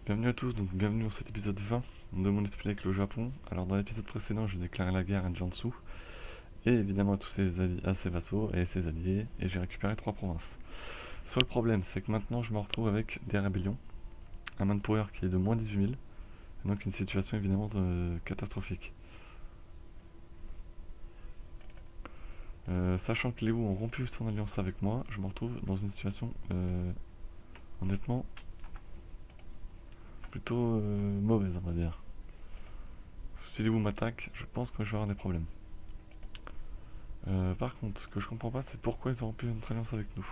Bienvenue à tous, donc bienvenue dans cet épisode 20 de mon esprit avec le Japon. Alors dans l'épisode précédent, j'ai déclaré la guerre à Jiangsu et évidemment à tous à ses vassaux et ses alliés, et j'ai récupéré 3 provinces. Seul problème, c'est que maintenant je me retrouve avec des rébellions, un manpower qui est de moins 18 000, et donc une situation évidemment catastrophique. Sachant que les Wu ont rompu son alliance avec moi, je me retrouve dans une situation honnêtement plutôt mauvaise, on va dire. Si les Wu m'attaquent, je pense que je vais avoir des problèmes. Par contre, ce que je comprends pas, c'est pourquoi ils ont rompu notre alliance avec nous.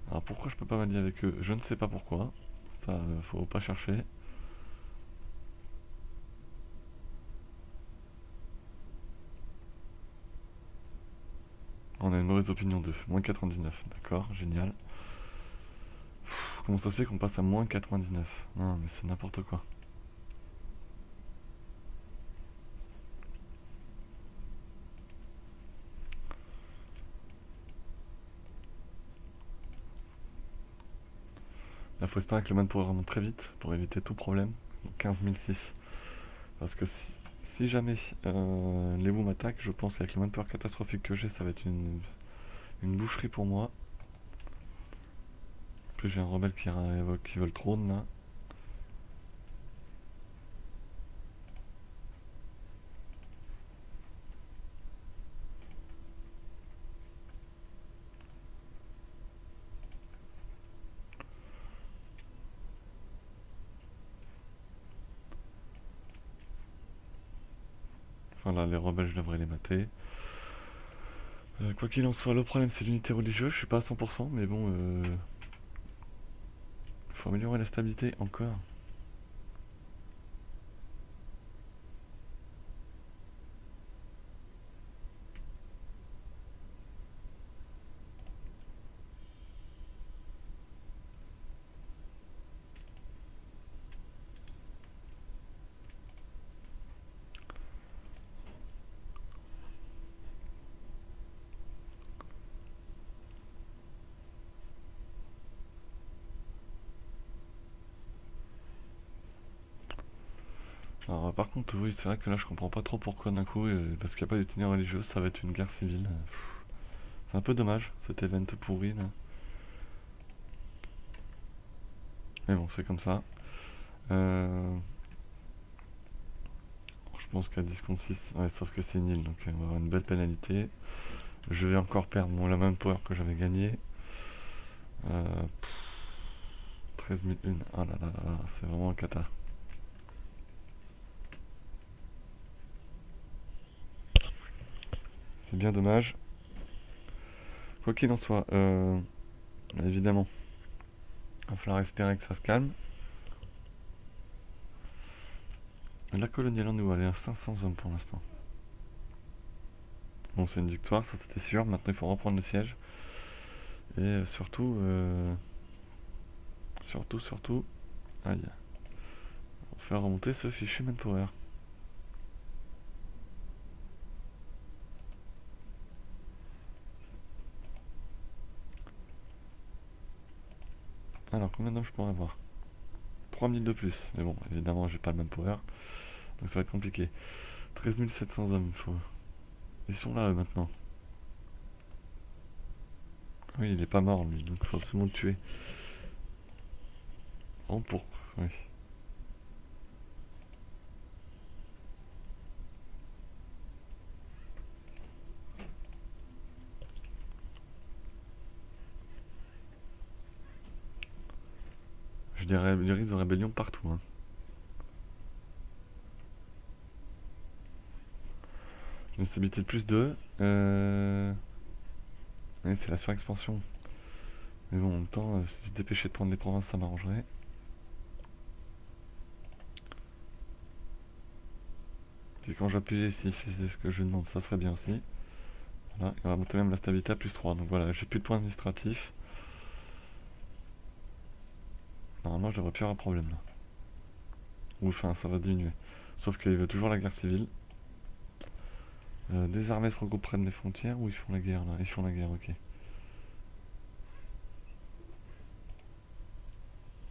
Alors pourquoi je peux pas m'allier avec eux? Je ne sais pas pourquoi. Ça, faut pas chercher. On a une mauvaise opinion d'eux. Moins 99. D'accord, génial. Comment ça se fait qu'on passe à moins 99? Non, mais c'est n'importe quoi. Là, faut espérer que le manpower remonte très vite pour éviter tout problème. 15 006. Parce que si jamais les Wu m'attaquent, je pense qu'avec le manpower catastrophique que j'ai, ça va être une boucherie pour moi. En plus, j'ai un rebelle qui veut le trône là. Enfin là, les rebelles, je devrais les mater. Quoi qu'il en soit, le problème c'est l'unité religieuse. Je suis pas à 100%, mais bon, faut améliorer la stabilité encore. Alors par contre, oui, c'est vrai que là je comprends pas trop pourquoi d'un coup, parce qu'il n'y a pas d'ethnie religieuse, ça va être une guerre civile. C'est un peu dommage, cet event pourri là. Mais bon, c'est comme ça. Euh, je pense qu'à 10 contre 6, ouais, sauf que c'est une île, donc on va avoir une belle pénalité. Je vais encore perdre la même power que j'avais gagné. Euh, 13 001, ah là là là là, c'est vraiment un cata. C'est bien dommage. Quoi qu'il en soit, évidemment, il va falloir espérer que ça se calme. La coloniale en nous, elle est à 500 hommes pour l'instant. Bon, c'est une victoire, ça c'était sûr. Maintenant, il faut reprendre le siège. Et surtout, aïe, on faire remonter ce fichu manpower. Alors, combien d'hommes je pourrais avoir? 3000 de plus. Mais bon, évidemment, j'ai pas le manpower. Donc ça va être compliqué. 13 700 hommes, il faut. Ils sont là, eux, maintenant. Oui, il est pas mort, lui, donc il faut absolument le tuer. Oh, pour. Oui. Je dirais, il risque de rébellion partout. Hein. Une stabilité de plus 2. Oui, c'est la surexpansion. Mais bon, en même temps, si se dépêcher de prendre les provinces, ça m'arrangerait. Puis quand j'appuie ici, c'est ce que je demande, ça serait bien aussi. Voilà, il va monter même la stabilité à plus 3. Donc voilà, j'ai plus de points administratifs. Normalement, je devrais plus avoir un problème là. Ou enfin, ça va diminuer. Sauf qu'il veut toujours la guerre civile. Des armées se regroupent près de les frontières ou ils font la guerre là? Ils font la guerre, ok.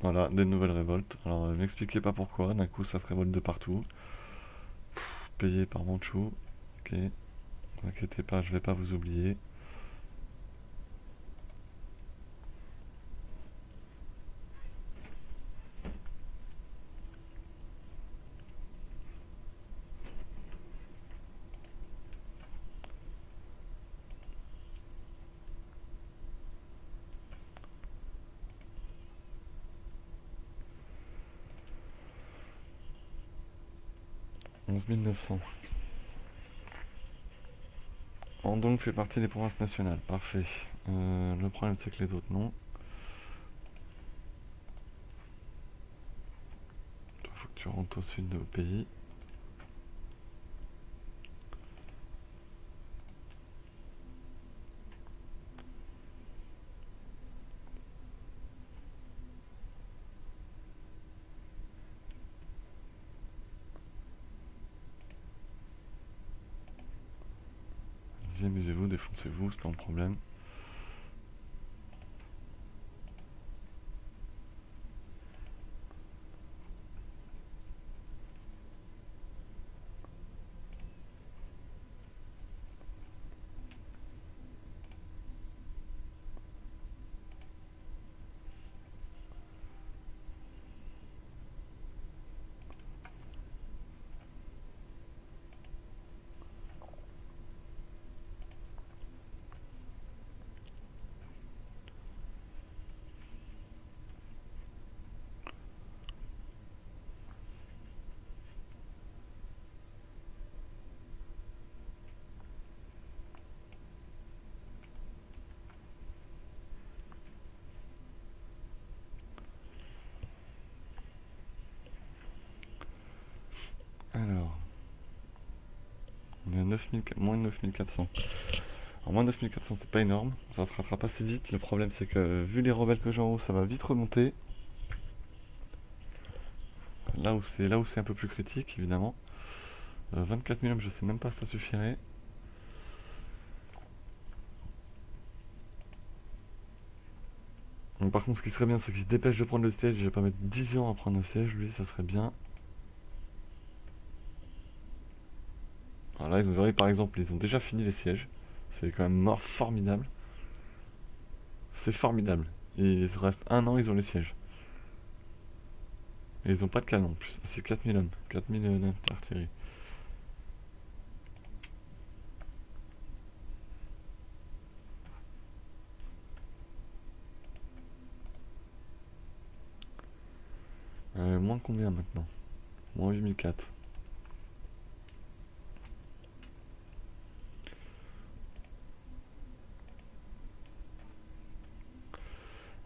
Voilà, des nouvelles révoltes. Alors, m'expliquez pas pourquoi, d'un coup ça se révolte de partout. Payé par Manchou. Ok, ne vous inquiétez pas, je vais pas vous oublier. Onze mille neuf cents. Andong fait partie des provinces nationales, parfait. Le problème c'est que les autres non. Il faut que tu rentres au sud de vos pays. Vas-y, amusez-vous, défoncez-vous, c'est pas un problème. Alors, on est à 9000, moins de 9400. Alors moins de 9400 c'est pas énorme, ça se rattrape assez vite. Le problème c'est que vu les rebelles que j'ai en haut, ça va vite remonter. Là où c'est un peu plus critique évidemment. 24 000 hommes, je sais même pas si ça suffirait. Donc, par contre ce qui serait bien c'est qu'il se dépêche de prendre le siège. Je vais pas mettre 10 ans à prendre un siège, lui ça serait bien. Alors là ils ont verrez par exemple, ils ont déjà fini les sièges. C'est quand même formidable. C'est formidable. Il reste un an, ils ont les sièges. Et ils ont pas de canon en plus. C'est 4000 hommes, 4000 d'artillerie. Moins combien maintenant? Moins 8004.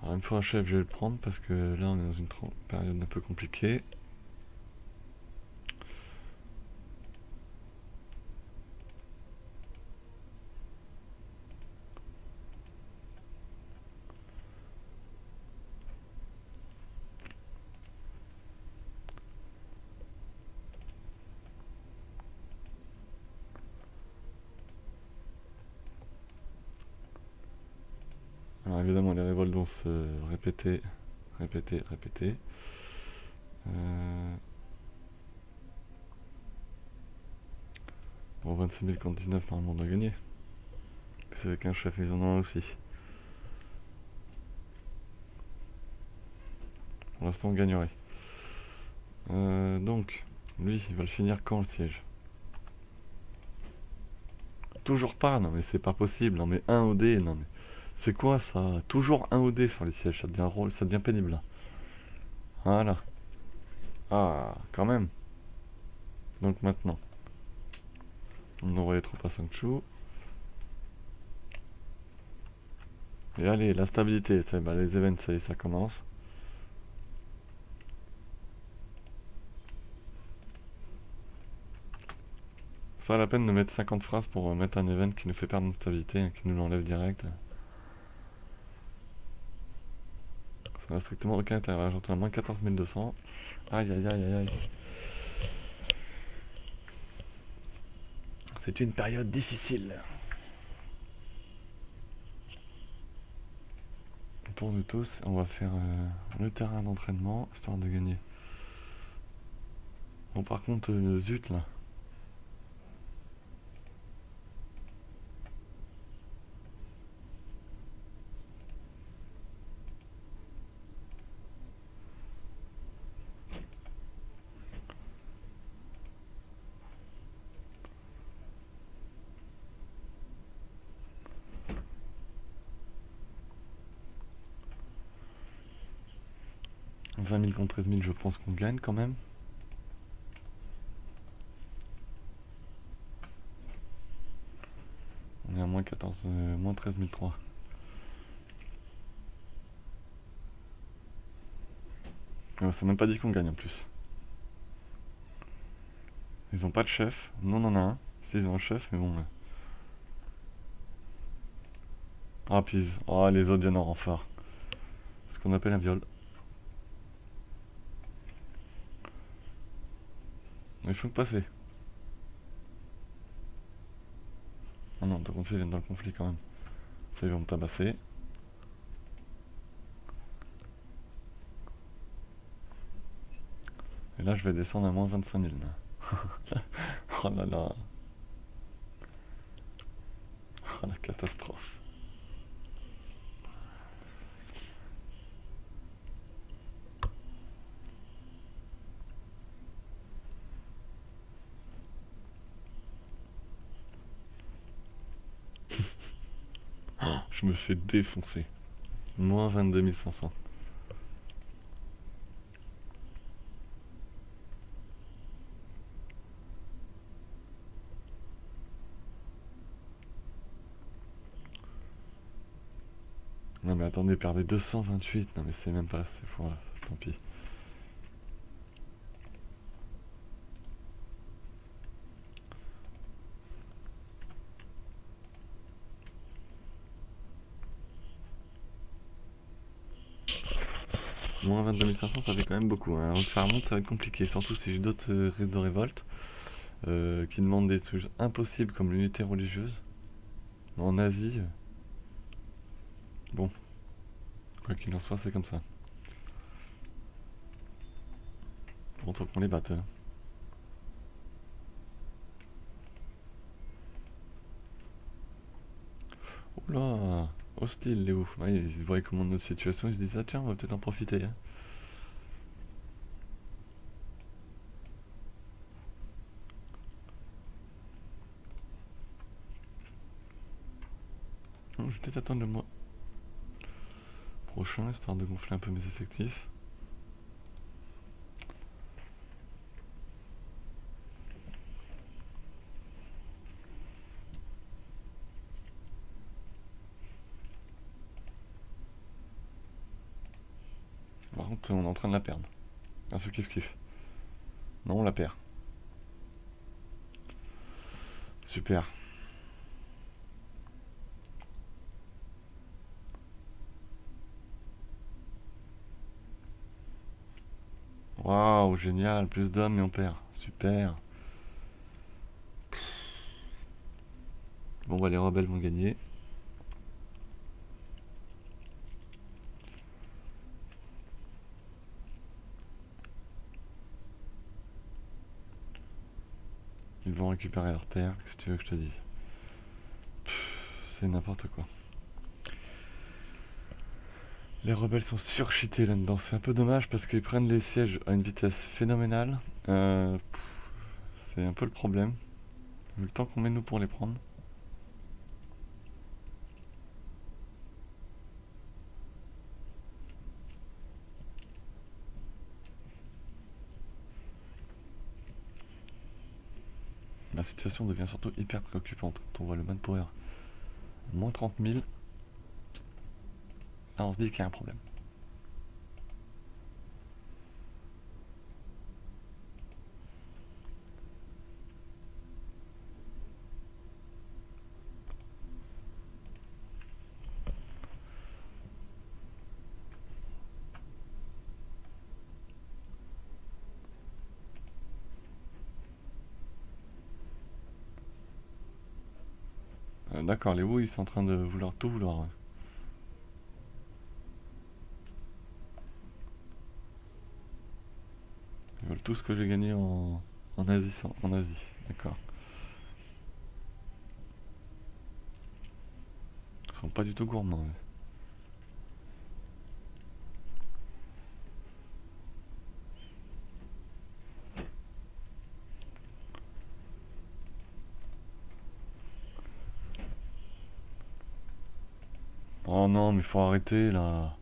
Alors il me faut un chef, je vais le prendre parce que là on est dans une période un peu compliquée. Alors évidemment les révoltes vont se répéter, répéter, répéter. Bon 26 000 contre 19 normalement on doit gagner. C'est avec un chef, ils en ont un aussi. Pour l'instant on gagnerait. Donc, lui, il va le finir quand le siège? Toujours pas, non mais c'est pas possible, non mais un OD, non mais... C'est quoi ça? Toujours un OD sur les sièges, ça devient pénible là. Voilà. Ah, quand même. Donc maintenant, on envoie les troupes à Sangchu. Et allez, la stabilité, bah, les events, ça y est, ça commence. C'est pas la peine de mettre 50 phrases pour mettre un event qui nous fait perdre notre stabilité, hein, qui nous l'enlève direct. Ça n'a strictement aucun intérêt. J'entends à moins 14 200. Aïe aïe aïe aïe aïe. C'est une période difficile. Pour nous tous, on va faire le terrain d'entraînement, histoire de gagner. Bon par contre, zut là. « 20 000 contre 13 000, je pense qu'on gagne quand même. On est à moins 14, moins 13 003. C'est même pas dit qu'on gagne en plus. Ils ont pas de chef. Nous on en a un. Si, ils ont un chef, mais bon. Ah, puis oh, les autres viennent en renfort. Ce qu'on appelle un viol. Mais il faut que passer. Ah non, t'as compris, ils viennent dans le conflit quand même. Ça, ils vont me tabasser. Et là, je vais descendre à moins 25 000. Là. Oh là là. Oh la catastrophe. Oh, je me fais défoncer. Moins 22 500. Non mais attendez, perdez 228. Non mais c'est même pas assez. Voilà, tant pis. Moins 22 500, ça fait quand même beaucoup. Hein. Donc ça remonte, ça va être compliqué. Surtout si j'ai d'autres risques de révolte qui demandent des trucs impossibles comme l'unité religieuse. En Asie, bon, quoi qu'il en soit, c'est comme ça. Bon, faut qu'on les batte. Oula, hostile, les ouf. Ouais, ils voient comment notre situation, ils se disent ah tiens, on va peut-être en profiter. Hein. Non, je vais peut-être attendre le mois prochain, histoire de gonfler un peu mes effectifs. Par contre, on est en train de la perdre. Ah, ce kiff. Non, on la perd. Super. Waouh, génial, plus d'hommes et on perd. Super. Bon, bah les rebelles vont gagner. Ils vont récupérer leur terre, qu'est-ce que tu veux que je te dise? C'est n'importe quoi. Les rebelles sont surcheatés là-dedans. C'est un peu dommage parce qu'ils prennent les sièges à une vitesse phénoménale. C'est un peu le problème. Vu le temps qu'on met nous pour les prendre. La situation devient surtout hyper préoccupante quand on voit le manpower. Moins 30 000. Là on se dit qu'il y a un problème. D'accord, les Wu ils sont en train de vouloir tout vouloir. Ouais. Ils veulent tout ce que j'ai gagné en Asie, en Asie. D'accord. Ils sont pas du tout gourmands. Ouais. Oh non, mais faut arrêter là.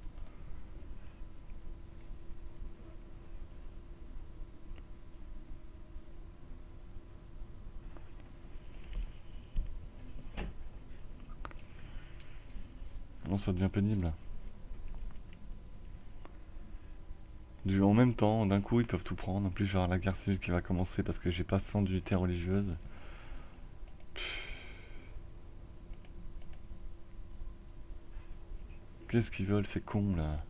Non, ça devient pénible. En même temps, d'un coup, ils peuvent tout prendre. En plus, je vais avoir la guerre civile qui va commencer parce que j'ai pas 100 d'unité religieuse. Qu'est-ce qu'ils veulent, ces cons là?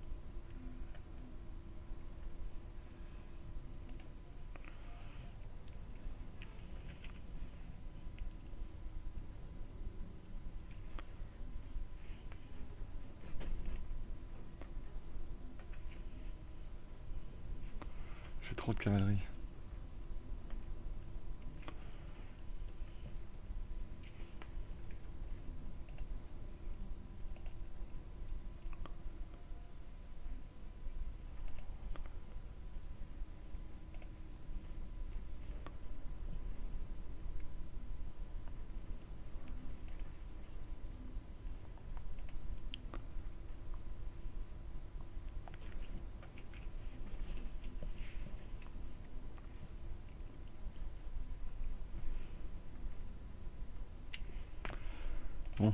J'ai trop de cavalerie. Bon,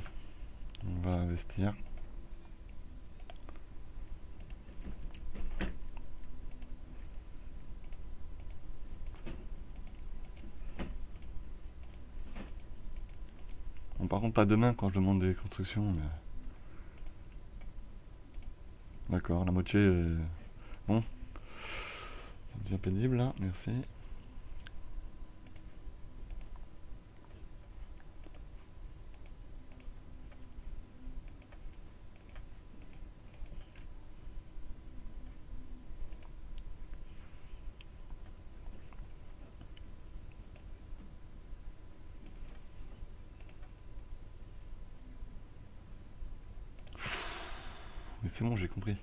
on va investir. Bon, par contre, pas demain quand je demande des constructions. Mais... D'accord, la moitié. Bon, ça devient pénible là, merci. Mais c'est bon, j'ai compris.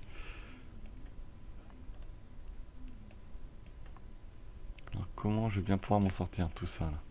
Alors, comment je vais bien pouvoir m'en sortir tout ça là?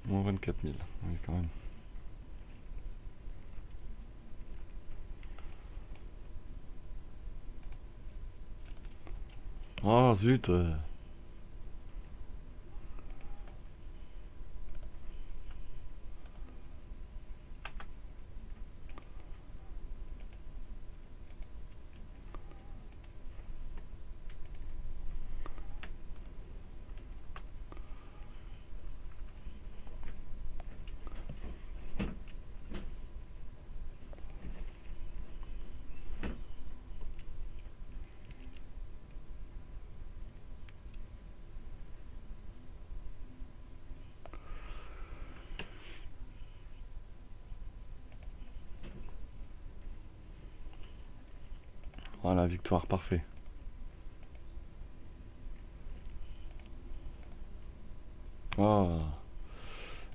Moins 24 000, oui quand même. Oh zut Voilà, victoire, parfait. Oh,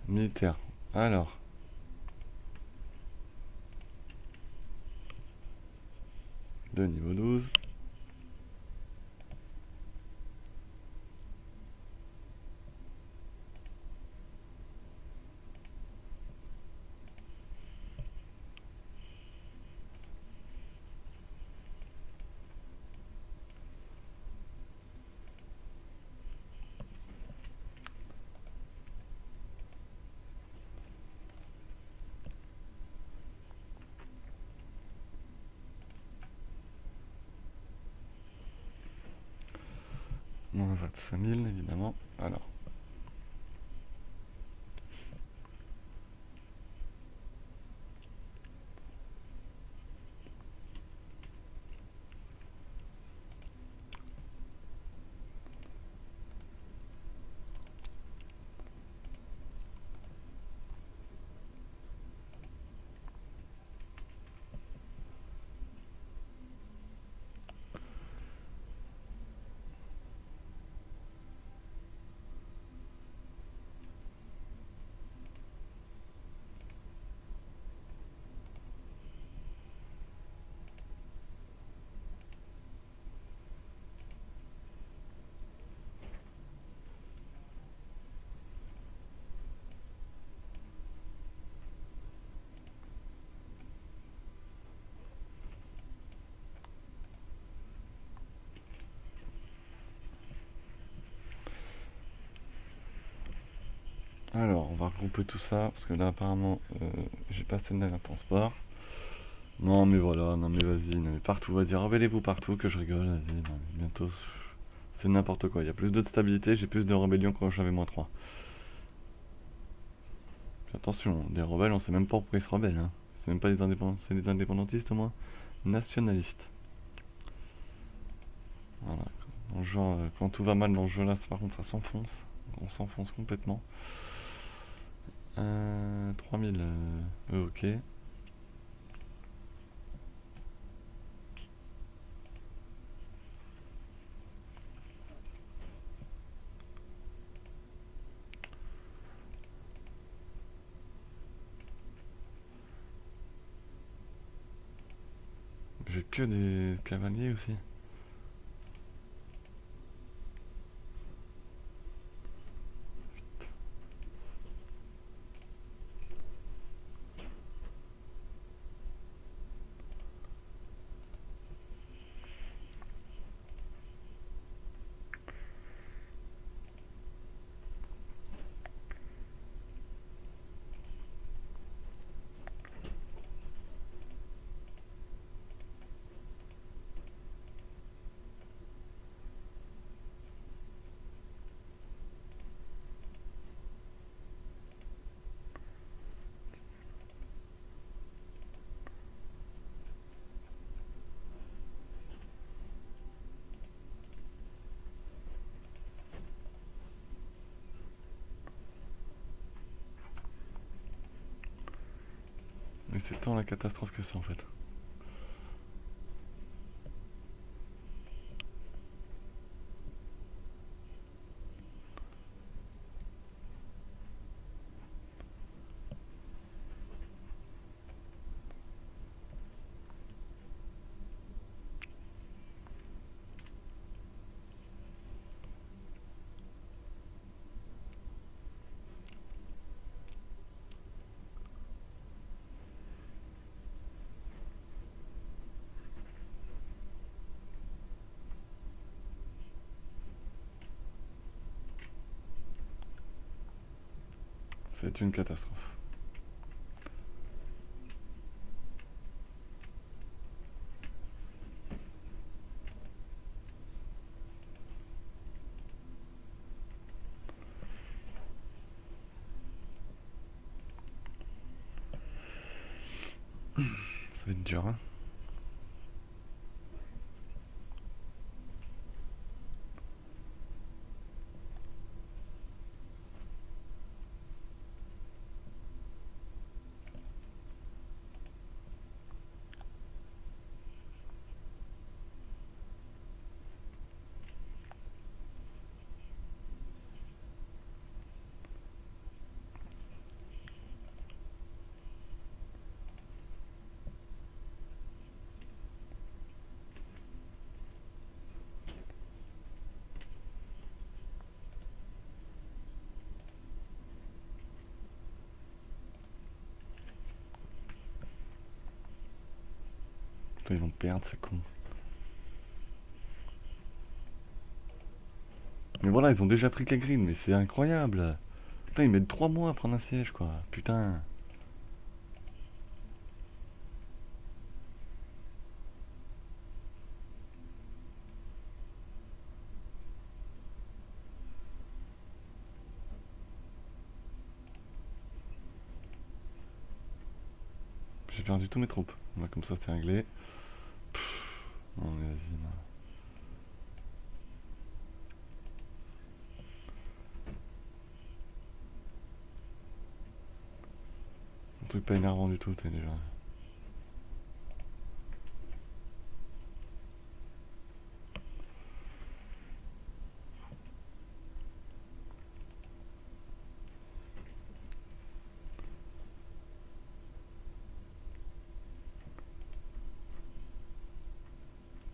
militaire. Alors, de niveau 12. Moins 25 000, évidemment. Alors. Alors, on va regrouper tout ça, parce que là, apparemment, j'ai pas assez de navires de transport. Non, mais voilà, non, mais vas-y, non, mais partout, vas-y, rebellez-vous partout, que je rigole, vas-y, non, mais bientôt, c'est n'importe quoi. Il y a plus de stabilité, j'ai plus de rébellions quand j'avais moins 3. Puis attention, des rebelles, on sait même pas pourquoi ils se rebellent, hein. C'est même pas des indépendants, c'est des indépendantistes au moins. Nationalistes. Voilà. Dans le genre, quand tout va mal dans ce jeu-là, par contre, ça s'enfonce. On s'enfonce complètement. 3000, ok. J'ai que des cavaliers aussi. Mais c'est tant la catastrophe que ça en fait. C'est une catastrophe. Ça va être dur, hein. Putain, ils vont perdre, c'est con. Mais voilà, ils ont déjà pris Kagrin, mais c'est incroyable. Putain, ils mettent 3 mois à prendre un siège, quoi. Putain. J'ai perdu tous mes troupes. Là, comme ça, c'est réglé. Non, mais vas-y, non. Un truc pas énervant du tout, t'es déjà.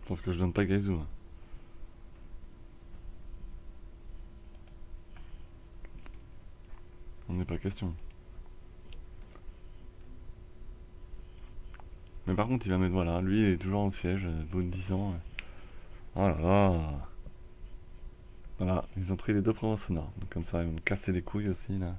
Sauf que je donne pas Gaizu. Hein. On n'est pas question. Mais par contre, il va mettre, voilà, lui il est toujours au siège, beau de 10 ans. Oh là là. Voilà, ils ont pris les deux provinces au nord. Donc comme ça, ils vont me casser les couilles aussi, là.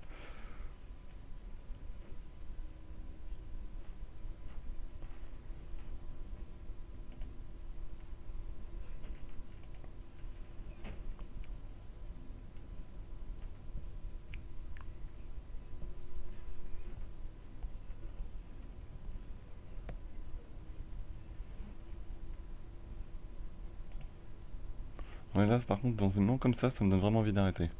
Ouais, là, par contre, dans un moment comme ça me donne vraiment envie d'arrêter.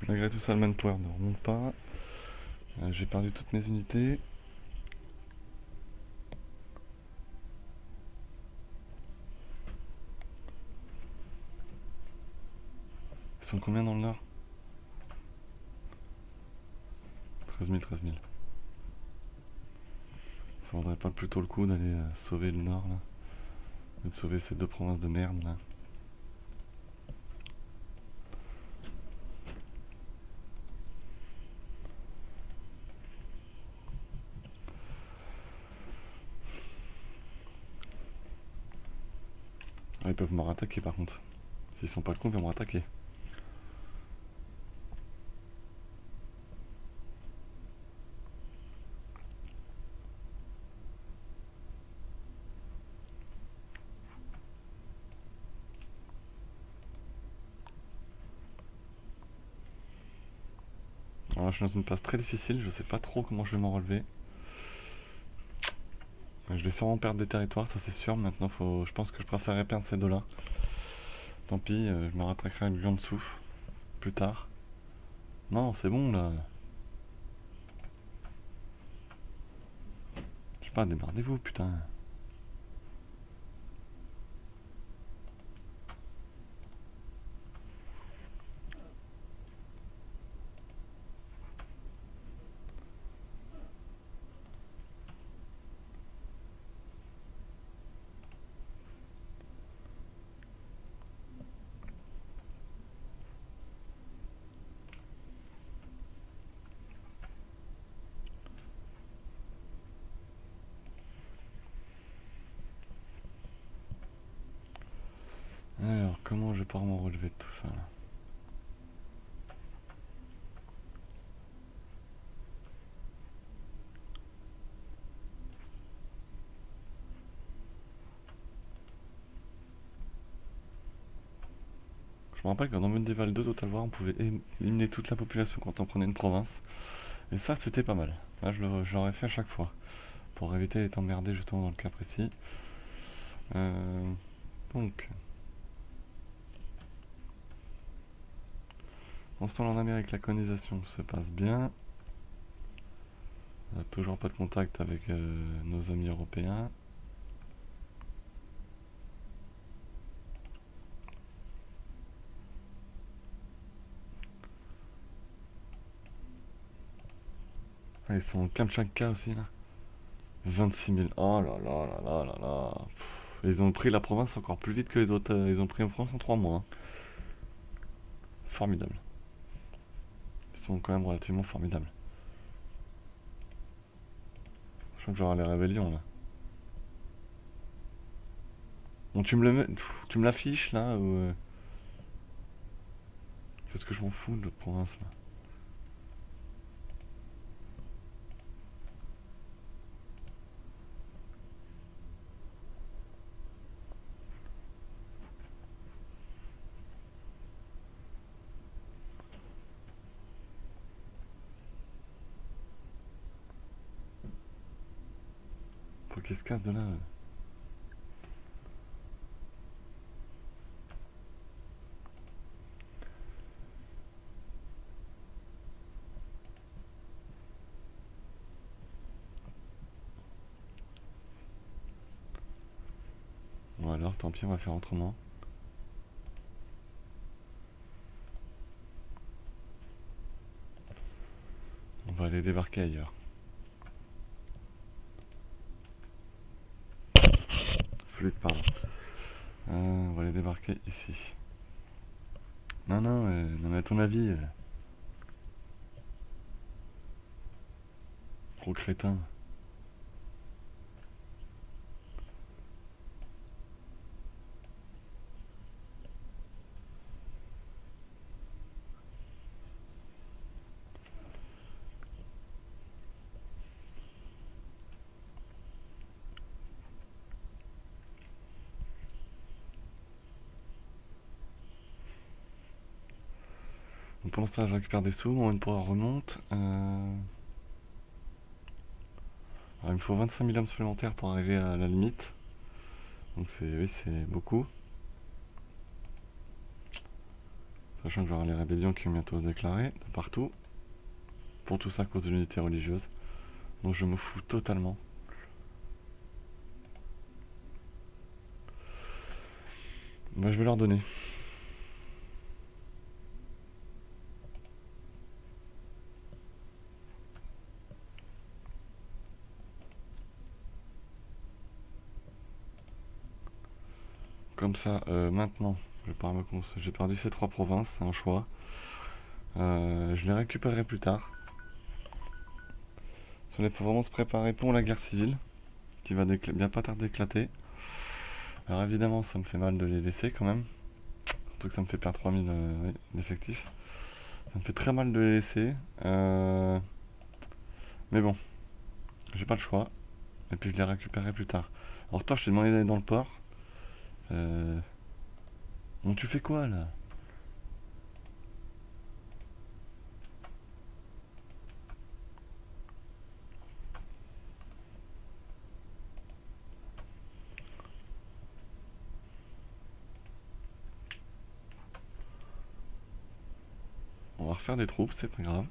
Malgré tout ça, le manpower ne remonte pas. J'ai perdu toutes mes unités. Ils sont combien dans le nord? 13 000, 13 000. Ça vaudrait pas plutôt le coup d'aller sauver le nord, là? De sauver ces deux provinces de merde, là. Ah, ils peuvent me rattaquer, par contre. S'ils sont pas cons, ils vont me rattaquer. Alors là, je suis dans une place très difficile, je sais pas trop comment je vais m'en relever. Je vais sûrement perdre des territoires, ça c'est sûr. Maintenant, je pense que je préférerais perdre ces deux-là. Tant pis, je me rattaquerai à lui en dessous. Plus tard. Non, c'est bon là. Je sais pas, démerdez-vous, putain. Alors, comment je vais pouvoir m'en relever de tout ça là? Je me rappelle que dans Medieval 2 Total War, on pouvait éliminer toute la population quand on prenait une province. Et ça, c'était pas mal. Là, je l'aurais fait à chaque fois. Pour éviter d'être emmerdé justement dans le cas précis. Donc, en ce temps en Amérique, la colonisation se passe bien. On n'a toujours pas de contact avec nos amis européens. Ah, ils sont en Kamtchatka aussi là. 26 000. Oh là là là là là là. Ils ont pris la province encore plus vite que les autres. Ils ont pris la province en 3 mois, hein. Formidable. Ils sont quand même relativement formidables. Je sens que j'aurai les rébellions là. Bon, tu me l'affiches là ou qu'est-ce que je m'en fous de l'autre province là? Faut qu'ils se cassent de là. Bon alors, tant pis, on va faire autrement. On va aller débarquer ailleurs. Flûte, pardon. On va aller débarquer ici. Non, non, non mais à ton avis, gros crétin. Donc pour l'instant, je récupère des sous, mon une pouvoir remonte. Alors, il me faut 25 000 hommes supplémentaires pour arriver à la limite. Donc oui, c'est beaucoup. Sachant que j'aurai les rébellions qui vont bientôt se déclarer de partout. Pour tout ça à cause de l'unité religieuse. Donc je me fous totalement. Moi je vais leur donner. Comme ça, maintenant, j'ai perdu ces 3 provinces, c'est un choix. Je les récupérerai plus tard. Il faut vraiment se préparer pour la guerre civile, qui va bien pas tarder d'éclater. Alors évidemment, ça me fait mal de les laisser quand même. Surtout que ça me fait perdre 3000 d'effectifs. Ça me fait très mal de les laisser. Mais bon, j'ai pas le choix. Et puis je les récupérerai plus tard. Alors toi, je t'ai demandé d'aller dans le port. Bon, tu fais quoi là? On va refaire des troupes, c'est pas grave.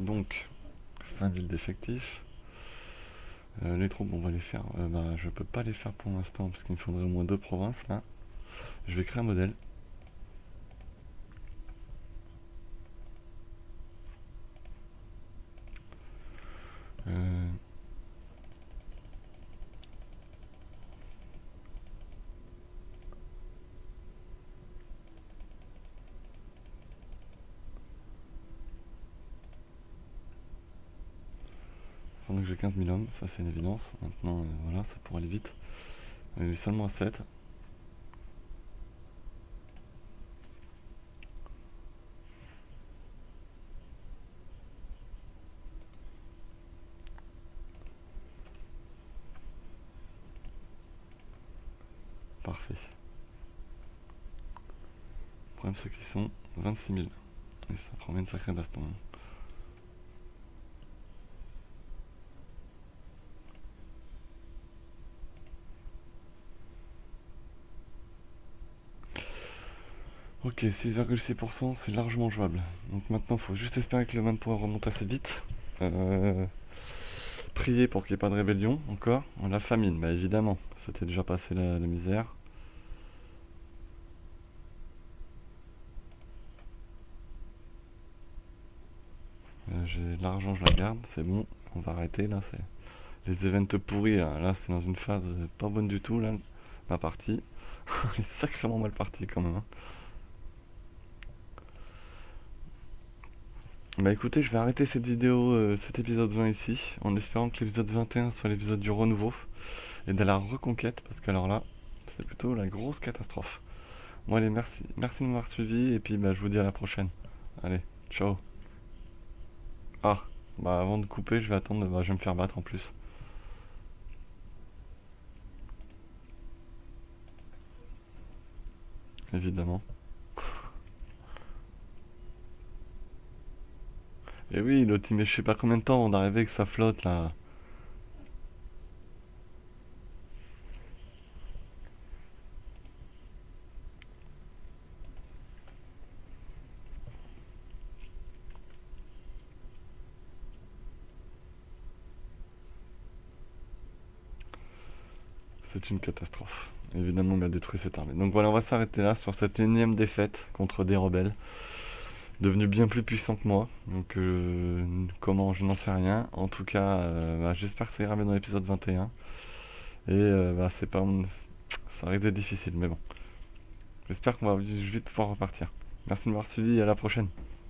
Donc, 5000 d'effectifs. Les troupes, on va les faire. Bah, je peux pas les faire pour l'instant parce qu'il me faudrait au moins 2 provinces là. Je vais créer un modèle. Euh, Pendant que j'ai 15 000 hommes, ça c'est une évidence. Maintenant, voilà, ça pourrait aller vite. Il est seulement à 7. Parfait. Le problème c'est qu'ils sont 26 000. Et ça promet une sacrée baston. Ok, 6,6%, c'est largement jouable. Donc maintenant, il faut juste espérer que le manpower remonte assez vite. Prier pour qu'il n'y ait pas de rébellion encore. La famine, bah évidemment, c'était déjà passé la misère. j'ai l'argent, je la garde, c'est bon, on va arrêter là, c'est les events pourris, là c'est dans une phase pas bonne du tout là, ma partie. Elle est sacrément mal partie quand même, hein. Bah écoutez, je vais arrêter cette vidéo, cet épisode 20 ici, en espérant que l'épisode 21 soit l'épisode du renouveau et de la reconquête, parce que alors là, c'est plutôt la grosse catastrophe. Bon allez, merci de m'avoir suivi, et puis bah, je vous dis à la prochaine. Allez, ciao. Ah, bah avant de couper, je vais attendre, bah, je vais me faire battre en plus, évidemment. Et oui, l'autre il met je sais pas combien de temps avant d'arriver avec sa flotte là. C'est une catastrophe. Évidemment, il a détruit cette armée. Donc voilà, on va s'arrêter là sur cette énième défaite contre des rebelles, devenus bien plus puissants que moi. Donc comment, je n'en sais rien. En tout cas, bah, j'espère que ça ira bien dans l'épisode 21. Et bah, c'est pas, ça risque d'être difficile, mais bon. J'espère qu'on va vite pouvoir repartir. Merci de m'avoir suivi et à la prochaine.